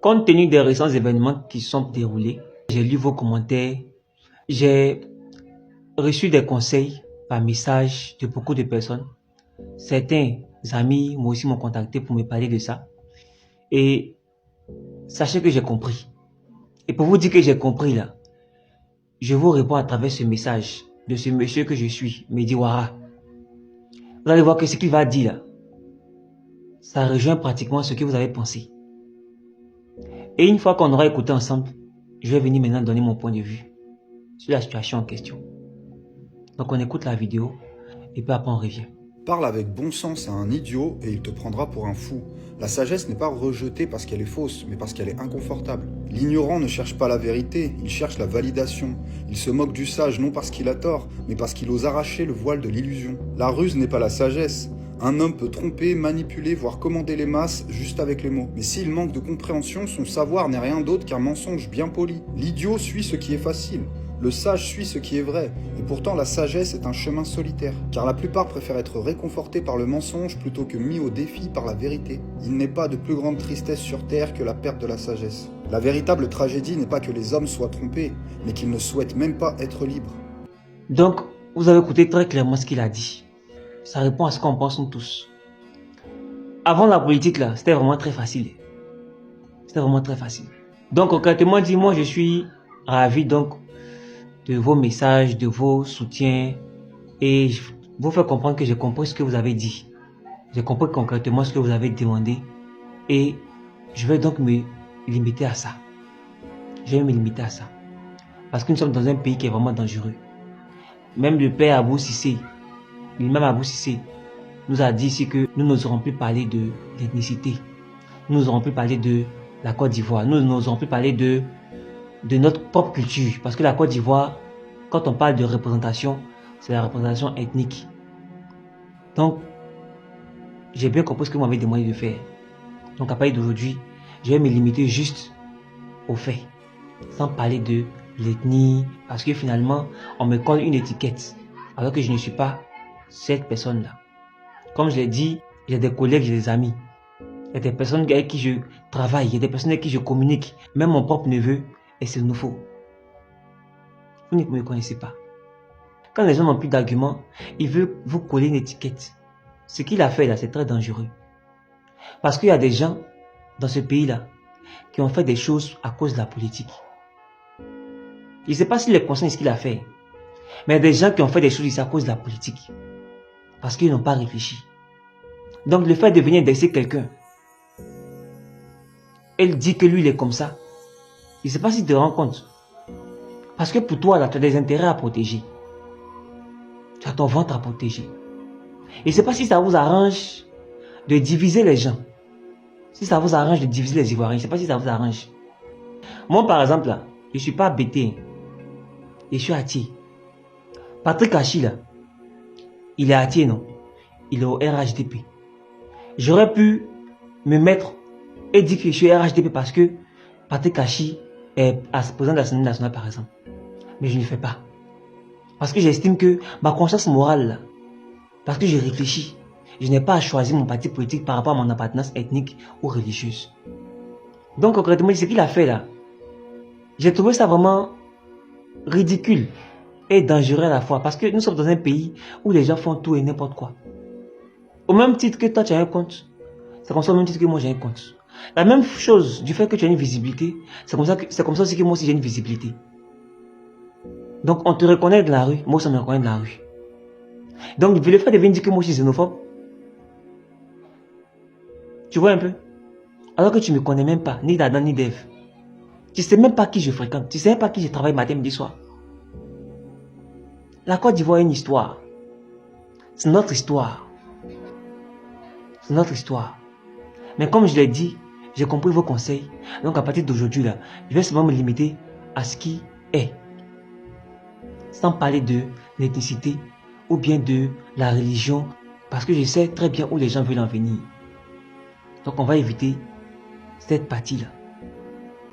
Compte tenu des récents événements qui sont déroulés, j'ai lu vos commentaires, j'ai reçu des conseils par message de beaucoup de personnes. Certains amis, moi aussi, m'ont contacté pour me parler de ça. Et sachez que j'ai compris. Et pour vous dire que j'ai compris là, je vous réponds à travers ce message de ce monsieur que je suis, Mehdi Ouara. Vous allez voir que ce qu'il va dire là, ça rejoint pratiquement ce que vous avez pensé. Et une fois qu'on aura écouté ensemble, je vais venir maintenant donner mon point de vue sur la situation en question. Donc on écoute la vidéo et puis après on revient. Parle avec bon sens à un idiot et il te prendra pour un fou. La sagesse n'est pas rejetée parce qu'elle est fausse, mais parce qu'elle est inconfortable. L'ignorant ne cherche pas la vérité, il cherche la validation. Il se moque du sage non parce qu'il a tort, mais parce qu'il ose arracher le voile de l'illusion. La ruse n'est pas la sagesse. Un homme peut tromper, manipuler, voire commander les masses juste avec les mots. Mais s'il manque de compréhension, son savoir n'est rien d'autre qu'un mensonge bien poli. L'idiot suit ce qui est facile. Le sage suit ce qui est vrai, et pourtant la sagesse est un chemin solitaire, car la plupart préfèrent être réconfortés par le mensonge plutôt que mis au défi par la vérité. Il n'est pas de plus grande tristesse sur terre que la perte de la sagesse. La véritable tragédie n'est pas que les hommes soient trompés, mais qu'ils ne souhaitent même pas être libres. Donc, vous avez écouté très clairement ce qu'il a dit. Ça répond à ce qu'on pense nous tous. Avant la politique là, c'était vraiment très facile. C'était vraiment très facile. Donc concrètement dit, moi je suis ravi donc de vos messages, de vos soutiens et vous faire comprendre que j'ai compris ce que vous avez dit. J'ai compris concrètement ce que vous avez demandé et je vais donc me limiter à ça. Je vais me limiter à ça. Parce que nous sommes dans un pays qui est vraiment dangereux. Même le père Abou Sissé, l'imam Abou Sissé, nous a dit ici que nous n'oserons plus parler de l'ethnicité. Nous n'oserons plus parler de la Côte d'Ivoire. Nous n'oserons plus parler de notre propre culture. Parce que la Côte d'Ivoire, quand on parle de représentation, c'est la représentation ethnique. Donc, j'ai bien compris ce que vous m'avez demandé de faire. Donc, à partir d'aujourd'hui, je vais me limiter juste aux faits. Sans parler de l'ethnie. Parce que finalement, on me colle une étiquette. Alors que je ne suis pas cette personne-là. Comme je l'ai dit, j'ai des collègues, j'ai des amis. Il y a des personnes avec qui je travaille, il y a des personnes avec qui je communique. Même mon propre neveu est xénophobe. Vous ne me connaissez pas. Quand les gens n'ont plus d'arguments, ils veulent vous coller une étiquette. Ce qu'il a fait là, c'est très dangereux. Parce qu'il y a des gens dans ce pays-là qui ont fait des choses à cause de la politique. Je ne sais pas s'il est conscient de ce qu'il a fait. Mais il y a des gens qui ont fait des choses ici à cause de la politique. Parce qu'ils n'ont pas réfléchi. Donc le fait de venir indexer quelqu'un, elle dit que lui il est comme ça. Je ne sais pas si tu te rends compte. Parce que pour toi là, tu as des intérêts à protéger. Tu as ton ventre à protéger. Et je ne sais pas si ça vous arrange de diviser les gens. Si ça vous arrange de diviser les Ivoiriens, je ne sais pas si ça vous arrange. Moi par exemple là, je ne suis pas bêté. Je suis Atié. Patrick Hachi là, il est Atié non? Il est au RHDP. J'aurais pu me mettre et dire que je suis RHDP parce que Patrick Hachi est président de l'Assemblée nationale par exemple. Mais je ne le fais pas. Parce que j'estime que ma conscience morale là, parce que j'ai réfléchi, je n'ai pas à choisir mon parti politique par rapport à mon appartenance ethnique ou religieuse. Donc concrètement, ce qu'il a fait là, j'ai trouvé ça vraiment ridicule et dangereux à la fois. Parce que nous sommes dans un pays où les gens font tout et n'importe quoi. Au même titre que toi tu as un compte, c'est comme ça au même titre que moi j'ai un compte. La même chose du fait que tu as une visibilité, c'est comme ça aussi que moi aussi j'ai une visibilité. Donc on te reconnaît de la rue, moi aussi on me reconnaît de la rue. Donc le fait de venir dire que moi je suis xénophobe, tu vois un peu? Alors que tu ne me connais même pas, ni d'Adam ni d'Ève. Tu ne sais même pas qui je fréquente, tu ne sais même pas qui je travaille matin, midi, soir. La Côte d'Ivoire a une histoire. C'est notre histoire. C'est notre histoire. Mais comme je l'ai dit, j'ai compris vos conseils. Donc à partir d'aujourd'hui, là, je vais seulement me limiter à ce qui est. Sans parler de l'ethnicité ou bien de la religion. Parce que je sais très bien où les gens veulent en venir. Donc on va éviter cette partie-là.